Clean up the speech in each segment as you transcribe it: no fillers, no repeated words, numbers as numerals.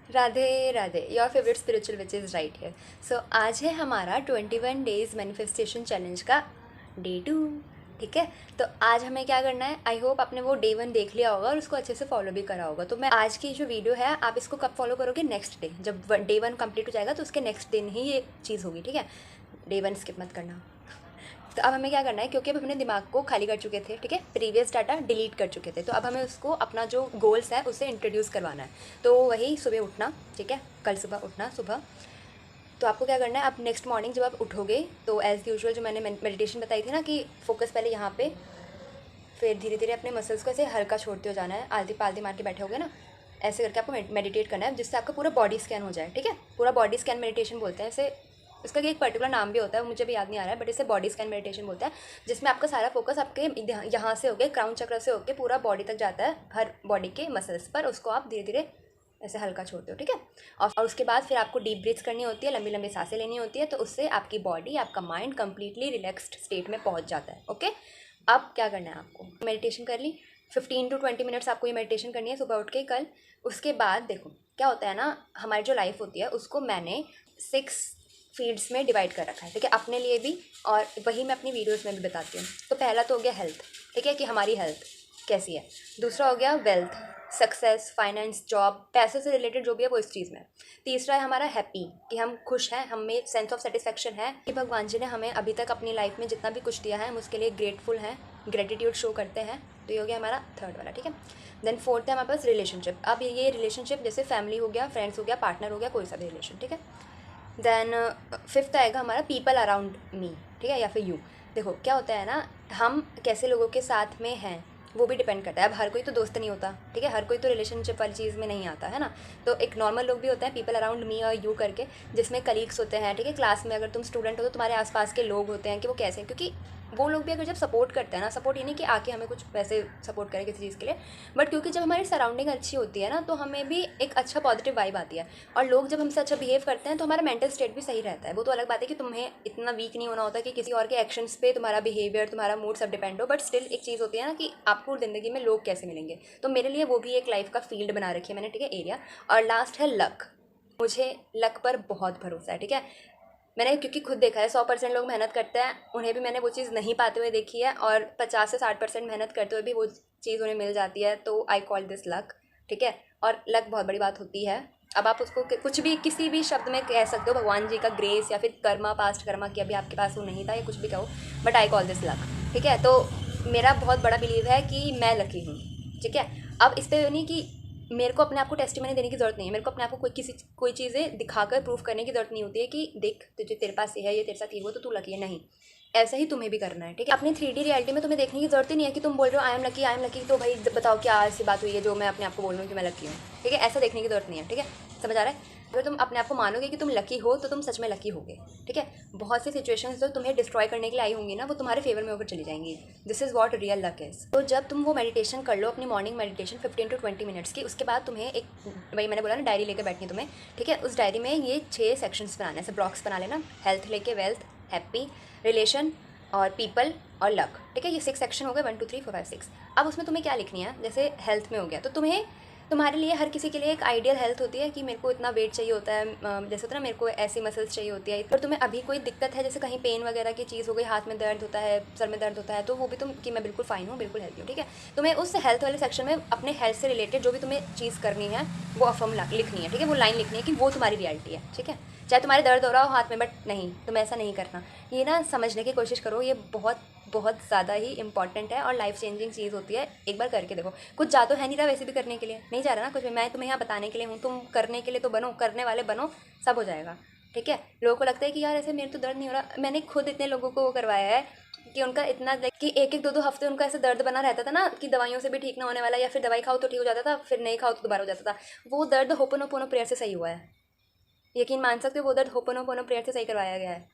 Radhe Radhe, your favourite spiritual which is right है। सो आज है हमारा 21 डेज मैनिफेस्टेशन चैलेंज का डे 2। ठीक है, तो आज हमें क्या करना है, आई होप आपने वो डे 1 देख लिया होगा और उसको अच्छे से फॉलो भी करा होगा। तो मैं आज की जो वीडियो है, आप इसको कब फॉलो करोगे, नेक्स्ट डे जब डे 1 कंप्लीट हो जाएगा तो उसके नेक्स्ट दिन ही ये चीज़ होगी। ठीक है, डे 1 स्किप मत करना। तो अब हमें क्या करना है, क्योंकि अब अपने दिमाग को खाली कर चुके थे, ठीक है, प्रीवियस डाटा डिलीट कर चुके थे, तो अब हमें उसको अपना जो गोल्स है उससे इंट्रोड्यूस करवाना है। तो वही सुबह उठना, ठीक है, कल सुबह उठना सुबह। तो आपको क्या करना है, आप नेक्स्ट मॉर्निंग जब आप उठोगे तो एज़ यूजुअल जो मैंने मेडिटेशन बताई थी ना, कि फोकस पहले यहाँ पे, फिर धीरे धीरे अपने मसल्स को ऐसे हल्का छोड़ते हो जाना है। आलती पालती मार के बैठे होगे ना, ऐसे करके आपको मेडिटेट करना है, जिससे आपका पूरा बॉडी स्कैन हो जाए। ठीक है, पूरा बॉडी स्कैन मेडिटेशन बोलते हैं इसे। इसका एक पर्टिकुलर नाम भी होता है, मुझे भी याद नहीं आ रहा है, बट इसे बॉडी स्कैन मेडिटेशन बोलते हैं, जिसमें आपका सारा फोकस आपके यहाँ से होके क्राउन चक्र से होके पूरा बॉडी तक जाता है, हर बॉडी के मसल्स पर। उसको आप धीरे धीरे ऐसे हल्का छोड़ते हो। ठीक है, और उसके बाद फिर आपको डीप ब्रीथ्स करनी होती है, लंबी लंबी सांसें लेनी होती है, तो उससे आपकी बॉडी, आपका माइंड कंप्लीटली रिलैक्स्ड स्टेट में पहुंच जाता है। ओके, अब क्या करना है, आपको मेडिटेशन कर ली, 15 to 20 मिनट्स आपको ये मेडिटेशन करनी है सुबह उठ के कल। उसके बाद देखो क्या होता है ना, हमारी जो लाइफ होती है उसको मैंने 6 फील्ड्स में डिवाइड कर रखा है। ठीक है, अपने लिए भी, और वही मैं अपनी वीडियोस में भी बताती हूँ। तो पहला तो हो गया हेल्थ, ठीक है, कि हमारी हेल्थ कैसी है। दूसरा हो गया वेल्थ, सक्सेस, फाइनेंस, जॉब, पैसे से रिलेटेड जो भी है वो इस चीज़ में। तीसरा है हमारा हैप्पी, कि हम खुश हैं, हमें सेंस ऑफ सेटिस्फेक्शन है कि भगवान जी ने हमें अभी तक अपनी लाइफ में जितना भी कुछ दिया है हम उसके लिए ग्रेटफुल हैं, ग्रेटिट्यूड शो करते हैं। तो ये हो गया हमारा थर्ड वाला। ठीक है, देन फोर्थ है हमारे पास रिलेशनशिप। अब ये रिलेशनशिप जैसे फैमिली हो गया, फ्रेंड्स हो गया, पार्टनर हो गया, कोई सा भी रिलेशन। ठीक है, देन फिफ्थ आएगा हमारा पीपल अराउंड मी, ठीक है, या फिर यू। देखो क्या होता है ना, हम कैसे लोगों के साथ में हैं वो भी डिपेंड करता है। अब हर कोई तो दोस्त नहीं होता, ठीक है, हर कोई तो रिलेशनशिप वाली चीज़ में नहीं आता है ना। तो एक नॉर्मल लोग भी होते हैं, पीपल अराउंड मी और यू करके, जिसमें कलीग्स होते हैं। ठीक है, क्लास में अगर तुम स्टूडेंट हो तो तुम्हारे आसपास के लोग होते हैं कि वो कैसे हैं, क्योंकि वो लोग भी अगर जब सपोर्ट करते हैं ना, सपोर्ट ये नहीं कि आके हमें कुछ वैसे सपोर्ट करें किसी चीज़ के लिए, बट क्योंकि जब हमारी सराउंडिंग अच्छी होती है ना तो हमें भी एक अच्छा पॉजिटिव वाइब आती है। और लोग जब हमसे अच्छा बिहेव करते हैं तो हमारा मेंटल स्टेट भी सही रहता है। वो तो अलग बात है कि तुम्हें इतना वीक नहीं होना होता कि किसी और के एक्शंस पे तुम्हारा बिहेवियर, तुम्हारा मूड सब डिपेंड हो, बट स्टिल एक चीज़ होती है ना कि आपको ज़िंदगी में लोग कैसे मिलेंगे। तो मेरे लिए वो भी एक लाइफ का फील्ड बना रखी है मैंने, ठीक है, एरिया। और लास्ट है लक। मुझे लक पर बहुत भरोसा है। ठीक है, मैंने क्योंकि खुद देखा है, 100% लोग मेहनत करते हैं, उन्हें भी मैंने वो चीज़ नहीं पाते हुए देखी है, और 50 से 60% मेहनत करते हुए भी वो चीज़ उन्हें मिल जाती है। तो आई कॉल दिस लक। ठीक है, और लक बहुत बड़ी बात होती है। अब आप उसको कुछ भी किसी भी शब्द में कह सकते हो, भगवान जी का ग्रेस, या फिर कर्मा, पास्ट कर्मा कि अभी आपके पास वो नहीं था, या कुछ भी कहो, but I call this luck. ठीक है, तो मेरा बहुत बड़ा बिलीव है कि मैं लकी हूँ। ठीक है, अब इस पर नहीं कि मेरे को अपने आप को टेस्टिमनी देने की ज़रूरत नहीं है, मेरे को अपने आप को कोई चीज़ें दिखाकर प्रूफ करने की ज़रूरत नहीं होती है कि देख तुझे, तेरे पास ये है, ये तेरे साथ ये, वो तो तू लकी है। नहीं, ऐसा ही तुम्हें भी करना है। ठीक है, अपनी 3D रियलिटी में तुम्हें देखने की ज़रूरत ही नहीं है कि तुम बोल रहे हो I am lucky, I am lucky, तो भाई बताओ क्या ऐसी बात हुई है जो मैं अपने आप को बोल रही हूँ कि मैं लकी हूँ। ठीक है, ऐसा देखने की ज़रूरत नहीं है। ठीक है, समझ आ रहा है। अगर तुम अपने आप को मानोगे कि तुम लकी हो तो तुम सच में लकी होगे। ठीक है, बहुत सी सिचुएशंस जो तुम्हें डिस्ट्रॉय करने के लिए आई होंगी ना, वो तुम्हारे फेवर में होकर चली जाएंगी। This is what real luck is. तो जब तुम वो मेडिटेशन कर लो, अपनी मॉर्निंग मेडिटेशन 15 to 20 मिनट्स की, उसके बाद तुम्हें एक, वही मैंने बोला ना, डायरी लेकर बैठनी है तुम्हें। ठीक है, उस डायरी में ये 6 सेक्शंस बनाने हैं, ऐसे ब्लॉक्स बना लेना, हेल्थ लेके वेल्थ, हैप्पी, रिलेशन और पीपल और लक। ठीक है, ये 6 सेक्शन हो गए, 1 2 3 4 5 6। अब उसमें तुम्हें क्या लिखनी है, जैसे हेल्थ में हो गया तो तुम्हें, तुम्हारे लिए, हर किसी के लिए एक आइडियल हेल्थ होती है कि मेरे को इतना वेट चाहिए होता है, जैसे होता है ना, मेरे को ऐसी मसल्स चाहिए होती है। पर तुम्हें अभी कोई दिक्कत है, जैसे कहीं पेन वगैरह की चीज़ हो गई, हाथ में दर्द होता है, सर में दर्द होता है, तो वो भी तुम कि मैं बिल्कुल फाइन हूँ, बिल्कुल हेल्थी हूँ। ठीक है, तुम्हें उस हेल्थ वाले सेक्शन में अपने हेल्थ से रिलेटेड जो भी तुम्हें चीज़ करनी है वो अफर्म लिखनी है। ठीक है, वो लाइन लिखनी है कि वो तुम्हारी रियलिटी है। ठीक है, चाहे तुम्हारे दर्द हो रहा हो हाथ में, बट नहीं, तुम ऐसा नहीं करना। ये ना समझने की कोशिश करो, ये बहुत बहुत ज़्यादा ही इंपॉर्टेंट है और लाइफ चेंजिंग चीज़ होती है। एक बार करके देखो, कुछ जा तो है नहीं रहा वैसे भी करने के लिए, नहीं जा रहा ना कुछ भी, मैं तुम्हें यहाँ बताने के लिए हूँ, तुम करने के लिए तो बनो, करने वाले बनो, सब हो जाएगा। ठीक है, लोगों को लगता है कि यार ऐसे मेरे तो दर्द नहीं हो रहा, मैंने खुद इतने लोगों को वो करवाया है कि उनका इतना कि एक एक दो दो हफ्ते उनका ऐसे दर्द बना रहता था ना, कि दवाइयों से भी ठीक ना होने वाला, या फिर दवाई खाओ तो ठीक हो जाता था, फिर नहीं खाओ तो दोबारा हो जाता था। वो दर्द होपोनोपोनो प्रेयर से सही हुआ है, यकीन मान सकते हो, वो दर्द होपोनोपोनो प्रेयर से सही करवाया गया है।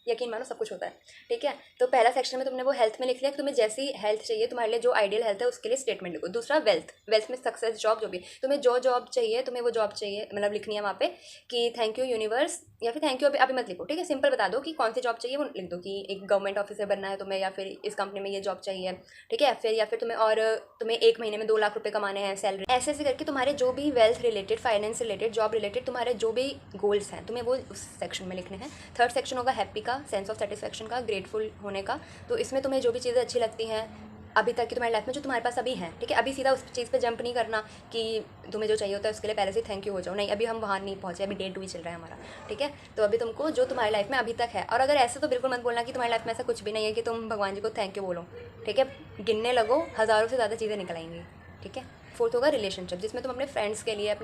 यकीन मानो सब कुछ होता है, ठीक है। तो पहला सेक्शन में तुमने वो हेल्थ में लिख लिया कि तुम्हें जैसी हेल्थ चाहिए, तुम्हारे लिए जो आइडियल हेल्थ है उसके लिए स्टेटमेंट लिखो। दूसरा वेल्थ, वेल्थ में सक्सेस, जॉब, जो भी तुम्हें जो जॉब चाहिए, तुम्हें वो जॉब चाहिए, मतलब लिखनी है वहाँ पे कि थैंक यू यूनिवर्स, या फिर थैंक यू अभी मत लिखो, ठीक है। सिंपल बता दो कि कौन सी जॉब चाहिए वो लिख दो, कि एक गवर्नमेंट ऑफिसर बनना है तुम्हें, या फिर इस कंपनी में ये जॉब चाहिए, ठीक है। फिर या फिर तुम्हें 1 महीने में 2 लाख रुपए कमाने हैं सैलरी, ऐसे ऐसे करके तुम्हारे जो भी wealth related, finance related, job related तुम्हारे जो भी गोल्स हैं तुम्हें वो उस सेक्शन में लिखने हैं। थर्ड सेक्शन होगा हैप्पी का, सेंस ऑफ सेटिस्फैक्शन का, ग्रेटफुल होने का। तो इसमें तुम्हें जो भी चीज़ें अच्छी लगती हैं अभी तक की तुम्हारी लाइफ में, जो तुम्हारे पास अभी है, ठीक है। अभी सीधा उस चीज़ पे जंप नहीं करना कि तुम्हें जो चाहिए होता है उसके लिए पहले से थैंक यू हो जाओ, नहीं, अभी हम वहाँ नहीं पहुँचे, अभी डे 2 ही चल रहा है हमारा, ठीक है। तो अभी तुमको जो तुम्हारी लाइफ में अभी तक है, और अगर ऐसा तो बिल्कुल मत बोलना कि तुम्हारी लाइफ में ऐसा कुछ भी नहीं है कि तुम भगवान जी को थैंक यू बोलो, ठीक है। गिनने लगो, हज़ारों से ज़्यादा चीज़ें निकल आएंगी, ठीक है। फोर्थ होगा रिलेशनशिप, जिसमें तुम अपने फ्रेंड्स के लिए अगर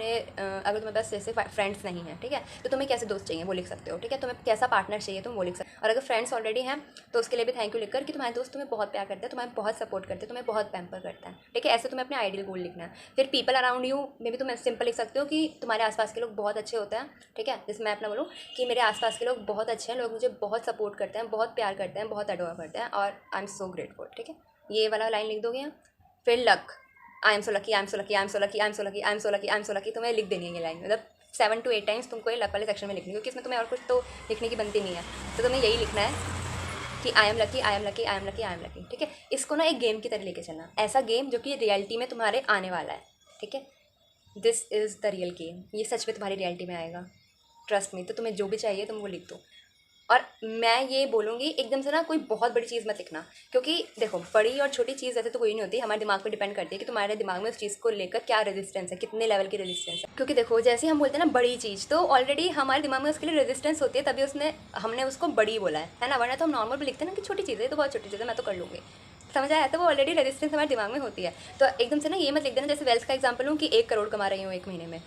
तुम्हारे पास जैसे फ्रेंड्स नहीं है, ठीक है, तो तुम्हें कैसे दोस्त चाहिए वो लिख सकते हो, ठीक है। तुम्हें कैसा पार्टनर चाहिए तुम वो लिख सकते हो। और अगर फ्रेंड्स ऑलरेडी हैं तो उसके लिए भी थैंक यू लिखकर कि तुम्हारे दोस्त तुम्हें बहुत प्यार करते हैं, तुम्हें बहुत सपोर्ट करते हैं, तुम्हें बहुत पैम्पर करता है, ठीक है। ऐसे तुम्हें अपने आइडियल गोल लिखना है। फिर पीपल अराउंड यू में भी तुम सिंपल लिख सकते हो कि तुम्हारे आसपास के लोग बहुत अच्छे होते हैं, ठीक है। जैसे मैं अपना बोलूँ कि मेरे आसपास के लोग बहुत अच्छे हैं, लोग मुझे बहुत सपोर्ट करते हैं, बहुत प्यार करते हैं, बहुत एडोर करते हैं, और आई एम सो ग्रेटफुल, ठीक है। ये वाला लाइन लिख दोगे। फिर luck, I am so lucky, I am so lucky, I am so lucky, I am so lucky, I am so lucky, I am so lucky, तुम्हें लिख देनी है ये लाइन, मतलब 7 to 8 टाइम्स तुमको ये लक वाले सेक्शन में लिखनी है, क्योंकि इसमें तुम्हें और कुछ तो लिखने की बनती नहीं है। तो तुम्हें यही लिखना है कि I am lucky, I am lucky, I am lucky, I am lucky, ठीक है। इसको ना एक गेम की तरह लेके चलना, ऐसा गेम जो कि रियलिटी में तुम्हारे आने वाला है, ठीक है। This is the real game, ये सच में तुम्हारी रियलिटी में आएगा, ट्रस्ट मी। तो तुम्हें जो भी चाहिए तुम वो लिख दो। और मैं ये बोलूँगी एकदम से ना कोई बहुत बड़ी चीज़ मत लिखना, क्योंकि देखो बड़ी और छोटी चीज़ ऐसे तो कोई नहीं होती, हमारे दिमाग पे डिपेंड करती है कि तुम्हारे दिमाग में उस चीज़ को लेकर क्या रेजिस्टेंस है, कितने लेवल की रेजिस्टेंस है। क्योंकि देखो जैसे हम बोलते हैं ना बड़ी चीज़, तो ऑलरेडी हमारे दिमाग में उसके लिए रेजिस्टेंस होती है, तभी हमने उसको बड़ी बोला है ना। वरना तो हम नॉर्मल भी लिखते हैं ना कि छोटी चीज़ है, तो बहुत छोटी चीज़ है, मैं तो कर लूँगी, समझ आया। तो वो ऑलरेडी रेजिस्टेंस हमारे दिमाग में होती है। तो एकदम से ना ये मत लिख देना, जैसे वेल्थ का एग्जाम्पल हूँ कि 1 करोड़ कमा रही हूँ 1 महीने में।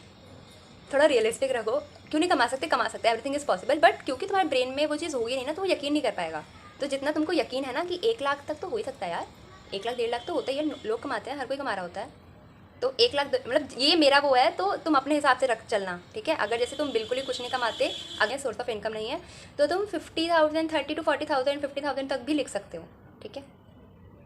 थोड़ा रियलिस्टिक रखो, क्यों नहीं कमा सकते, कमा सकते हैं, एवरीथिंग इज़ पॉसिबल, बट क्योंकि तुम्हारे ब्रेन में वो चीज़ होगी नहीं ना, तो वो यकीन नहीं कर पाएगा। तो जितना तुमको यकीन है ना कि 1 लाख तक तो हो ही सकता है यार, 1 लाख 1.5 लाख तो होता ही है, लोग कमाते हैं, हर कोई कमा रहा होता है। तो 1 लाख मतलब ये मेरा वो है, तो तुम अपने हिसाब से रख चलना, ठीक है। अगर जैसे तुम बिल्कुल ही कुछ नहीं कमाते, अगर सोर्स ऑफ इनकम नहीं है, तो तुम 50,000, 30 to 40,000, 50,000 तक भी लिख सकते हो, ठीक है,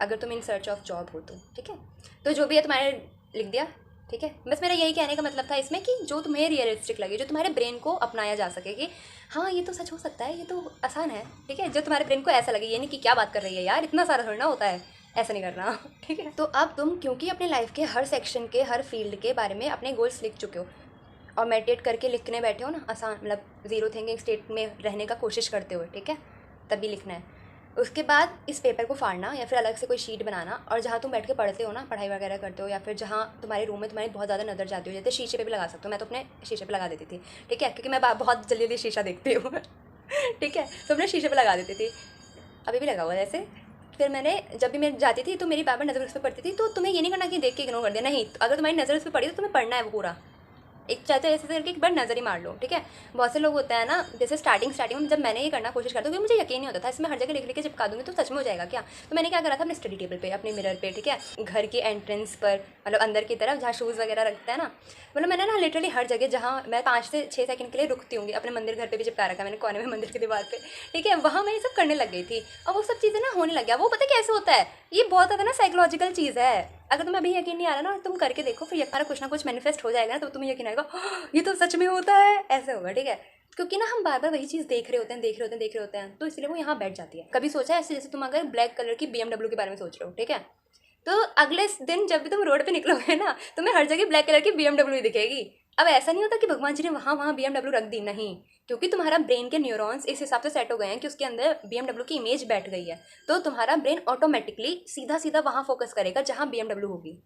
अगर तुम इन सर्च ऑफ जॉब हो तो, ठीक है। तो जो भी है तुम्हारे लिख दिया, ठीक है। बस मेरा यही कहने का मतलब था इसमें कि जो तुम्हें रियलिस्टिक लगे, जो तुम्हारे ब्रेन को अपनाया जा सके कि हाँ ये तो सच हो सकता है, ये तो आसान है, ठीक है। जो तुम्हारे ब्रेन को ऐसा लगे, ये नहीं कि क्या बात कर रही है यार, इतना सारा थोड़ा ना होता है, ऐसा नहीं करना, ठीक है। तो अब तुम क्योंकि अपने लाइफ के हर सेक्शन के, हर फील्ड के बारे में अपने गोल्स लिख चुके हो और मेडिटेट करके लिखने बैठे हो ना, आसान मतलब ज़ीरो थिंकिंग स्टेट में रहने का कोशिश करते हो, ठीक है, तभी लिखना है। उसके बाद इस पेपर को फाड़ना या फिर अलग से कोई शीट बनाना, और जहाँ तुम बैठ के पढ़ते हो ना, पढ़ाई वगैरह करते हो, या फिर जहाँ तुम्हारे रूम में तुम्हारी बहुत ज़्यादा नज़र जाती हो, जैसे शीशे पे भी लगा सकते हो, मैं तो अपने शीशे पे लगा देती थी, ठीक है, क्योंकि मैं बहुत जल्दी जल्दी शीशा देखती हूँ ठीक है, तो अपने शीशे पे लगा देती थी, अभी भी लगा हुआ है ऐसे। फिर मैंने जब भी मैं जाती थी तो मेरी बार बार नज़र उस पर पड़ती थी, तो तुम्हें ये नहीं करना कि देख के इग्नोर कर दिया, नहीं, अगर तुम्हारी नज़र उस पर पड़ी तो तुम्हें पढ़ना है वो पूरा, एक चाहे तो ऐसे करके एक बार नज़र ही मार लो, ठीक है। बहुत से लोग होते हैं ना, जैसे स्टार्टिंग में जब मैंने ये करना कोशिश करता हूँ, क्योंकि मुझे यकीन नहीं होता था इसमें हर जगह लिख के चिपका दूँगी तो सच में हो जाएगा क्या। तो मैंने क्या करा था, अपने स्टडी टेबल पे, अपने मिरर पे, ठीक है, घर के एंट्रेंस पर, मतलब अंदर की तरफ जहाँ शूज़ वगैरह रखते हैं ना, मतलब मैंने ना लिटरली हर जगह जहाँ मैं 5 से 6 सेकंड के लिए रुकती हूँगी, अपने मंदिर घर पे भी चिपका रखा मैंने कोने में मंदिर की दीवार पे, ठीक है, वहाँ मैं ये सब करने लग गई थी। और वो सब चीज़ें ना होने लग गया, वो पता कैसे होता है, ये बहुत ज़्यादा ना साइकोलॉजिकल चीज़ है। अगर तुम्हें अभी यकीन नहीं आ रहा ना, तुम करके देखो, फिर यकीन कुछ ना कुछ मैनिफेस्ट हो जाएगा ना, तो तुम्हें यकीन आएगा ये तो सच में होता है, ऐसे होगा, ठीक है। क्योंकि ना हम बार बार वही चीज़ देख रहे होते हैं, देख रहे होते हैं, देख रहे होते हैं, तो इसलिए वो यहाँ बैठ जाती है। कभी सोचा ऐसे, जैसे तुम अगर ब्लैक कलर की BMW के बारे में सोच रहे हो, ठीक है, तो अगले दिन जब भी तुम रोड पे निकलोगे ना, तुम्हें हर जगह ब्लैक कलर की BMW ही दिखेगी। अब ऐसा नहीं होता कि भगवान जी ने वहाँ BMW रख दी, नहीं, क्योंकि तुम्हारा ब्रेन के न्यूरॉन्स इस हिसाब से सेट हो गए हैं कि उसके अंदर BMW की इमेज बैठ गई है, तो तुम्हारा ब्रेन ऑटोमेटिकली सीधा सीधा वहाँ फोकस करेगा जहाँ BMW होगी,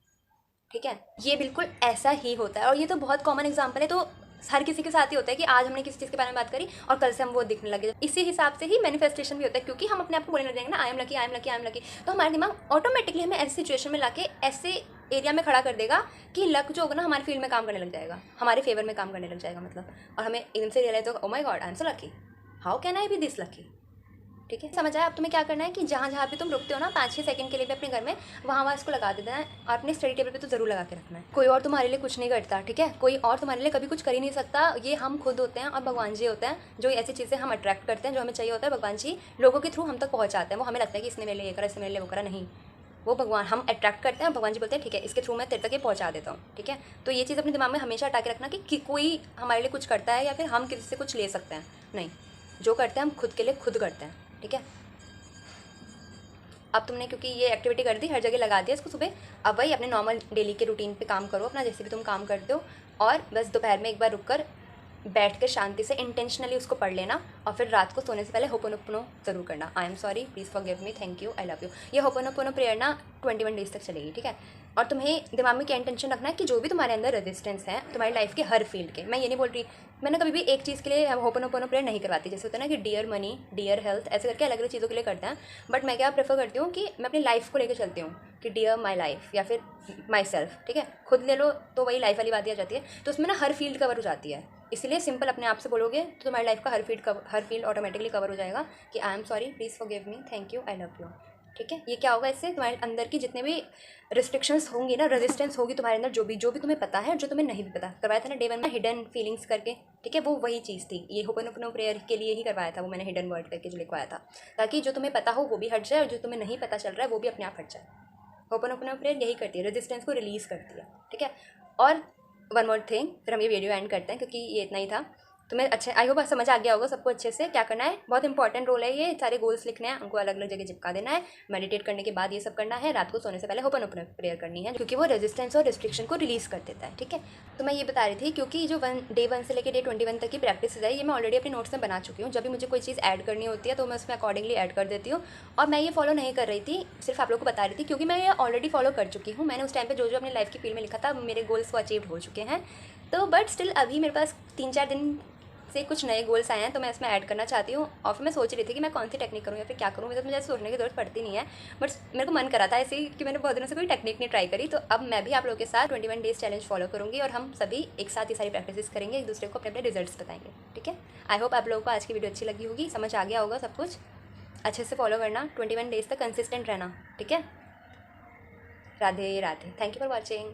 ठीक है। ये बिल्कुल ऐसा ही होता है, और ये तो बहुत कॉमन एग्जांपल है, तो हर किसी के साथ ही होता है कि आज हमने किसी चीज़ के बारे में बात करी और कल से हम वो दिखने लगे। इसी हिसाब से ही मैनिफेस्टेशन भी होता है, क्योंकि हम अपने आप को बोलने लग जाएंगे ना, I am lucky, I am lucky, I am lucky, तो हमारे दिमाग ऑटोमेटिकली हमें ऐसी सिचुएशन में लाके ऐसे एरिया में खड़ा कर देगा कि लक जो होगा ना हमारे फील्ड में काम करने लग जाएगा, हमारे फेवर में काम करने लग जाएगा, मतलब। और हमें एकदम से रियलाइज होगा, oh my god, I am so lucky, how can I be this lucky, ठीक है, समझ आया। अब तुम्हें क्या करना है कि जहाँ जहाँ पे तुम रुकते हो ना 5-6 सेकंड के लिए भी अपने घर में, वहाँ इसको लगा देना है और अपने स्टडी टेबल पे तो ज़रूर लगा के रखना है। कोई और तुम्हारे लिए कुछ नहीं करता, ठीक है, कोई और तुम्हारे लिए कभी कुछ कर ही नहीं सकता। ये हम खुद होते हैं और भगवान जी होते हैं जो ऐसी चीज़ें हम अट्रैक्ट करते हैं, जो हमें चाहिए होता है भगवान जी लोगों के थ्रू हम तक पहुँचाते हैं। वो हमें लगता है कि इसने मेरे लिए ये करा, इसने मेरे लिए वो करा, नहीं, वो भगवान हम अट्रैक्ट करते हैं और भगवान जी बोलते हैं ठीक है इसके थ्रू मैं तेरे तक ये पहुँचा देता हूँ। ठीक है, तो ये चीज़ अपने दिमाग में हमेशा हटा के रखना कि कोई हमारे लिए कुछ करता है या फिर हम किसी से कुछ ले सकते हैं, नहीं, जो करते हैं हम खुद के लिए खुद करते हैं। ठीक है, अब तुमने क्योंकि ये एक्टिविटी कर दी, हर जगह लगा दिया इसको सुबह, अब वही अपने नॉर्मल डेली के रूटीन पे काम करो अपना, जैसे भी तुम काम करते हो, और बस दोपहर में एक बार रुक कर बैठ कर शांति से इंटेंशनली उसको पढ़ लेना, और फिर रात को सोने से पहले होपोनोपोनो ज़रूर करना। I am sorry, please forgive me, thank you, I love you. ये होपोनोपोनो प्रेयर ना 21 डेज़ तक चलेगी। ठीक है, और तुम्हें दिमाग में क्या इंटेंशन रखना है कि जो भी तुम्हारे अंदर रेजिस्टेंस है तुम्हारी लाइफ के हर फील्ड के, मैं ये नहीं बोल रही, मैंने कभी भी एक चीज़ के लिए होपोनोपोनो प्रेयर नहीं करवाती, जैसे होता है ना कि डियर मनी, डियर हेल्थ, ऐसे करके अलग अलग चीज़ों के लिए करते हैं। बट मैं क्या प्रेफर करती हूँ कि मैं अपनी लाइफ को लेकर चलती हूँ कि डियर माई लाइफ या फिर माई सेल्फ। ठीक है, खुद ले लो तो वही लाइफ वाली बात ही आ जाती है, तो उसमें ना हर फील्ड कवर हो जाती है। इसलिए सिंपल अपने आप से बोलोगे तो तुम्हारी लाइफ का हर फील्ड ऑटोमेटिकली कवर हो जाएगा कि I am sorry, please forgive me, thank you, I love you. ठीक है, ये क्या होगा, इससे तुम्हारे अंदर की जितने भी रिस्ट्रिक्शंस होंगी ना, रेजिस्टेंस होगी तुम्हारे अंदर, जो भी तुम्हें पता है, जो तुम्हें नहीं भी पता, करवाया था ना डे 1 में हिडन फीलिंग्स करके। ठीक है, वो वही चीज़ थी, ये होपोनोपोनो प्रेयर के लिए ही करवाया था, वो मैंने हिडन वर्ड करके जो लिखवाया था, ताकि जो तुम्हें पता हो वो भी हट जाए और जो तुम्हें नहीं पता चल रहा है वो भी अपने आप हट जाए। होपोनोपोनो प्रेयर यही करती है, रेजिस्टेंस को रिलीज़ करती है। ठीक है, और वन मोर थिंग, फिर हम ये वीडियो एंड करते हैं क्योंकि ये इतना ही था। तुम्हें अच्छे, आई होप समझ आ गया होगा सबको अच्छे से क्या करना है। बहुत इंपॉर्टेंट रोल है ये, सारे गोल्स लिखने हैं, उनको अलग अलग जगह चिपका देना है, मेडिटेट करने के बाद ये सब करना है, रात को सोने से पहले होपोनोपोनो प्रेयर करनी है क्योंकि वो रेजिस्टेंस और रिस्ट्रिक्शन को रिलीज़ कर देता है। ठीक है, तो मैं ये बता रही थी क्योंकि जो डे 1 से लेकर डे 21 तक की प्रैक्टिस है ये मैं ऑलरेडी अपने नोट्स में बना चुकी हूँ। जब भी मुझे कोई चीज़ ऐड करनी होती है तो मैं उसमें अकॉर्डिंगली ऐड कर देती हूँ, और मैं ये फॉलो नहीं कर रही थी, सिर्फ आप लोग को बता रही थी क्योंकि मैं ये ऑलरेडी फॉलो कर चुकी हूँ। मैंने उस टाइम पे जो जो अपनी लाइफ की फील्ड में लिखा था मेरे गोल्स वो अचीव हो चुके हैं। तो बट स्टिल अभी मेरे पास 3-4 दिन से कुछ नए गोल्स आए हैं तो मैं इसमें ऐड करना चाहती हूँ, और फिर मैं सोच रही थी कि मैं कौन सी टेक्निक करूँ या फिर क्या करूँ। वैसे मुझे सोचने की जरूरत पड़ती नहीं है, बट मेरे को मन करा था ऐसे ही कि मैंने बहुत दिनों से कोई टेक्निक नहीं ट्राई करी, तो अब मैं भी आप लोगों के साथ 21 डेज़ चैलेंज फॉलो करूँगी और हम सभी एक साथ ये सारी प्रैक्टिस करेंगे, एक दूसरे को अपने अपने रिजल्ट्स बताएंगे। ठीक है, आई होप आप लोगों को आज की वीडियो अच्छी लगी होगी, समझ आ गया होगा सब कुछ। अच्छे से फॉलो करना, 21 डेज़ तक कंसिस्टेंट रहना। ठीक है, Radhe Radhe, thank you for watching.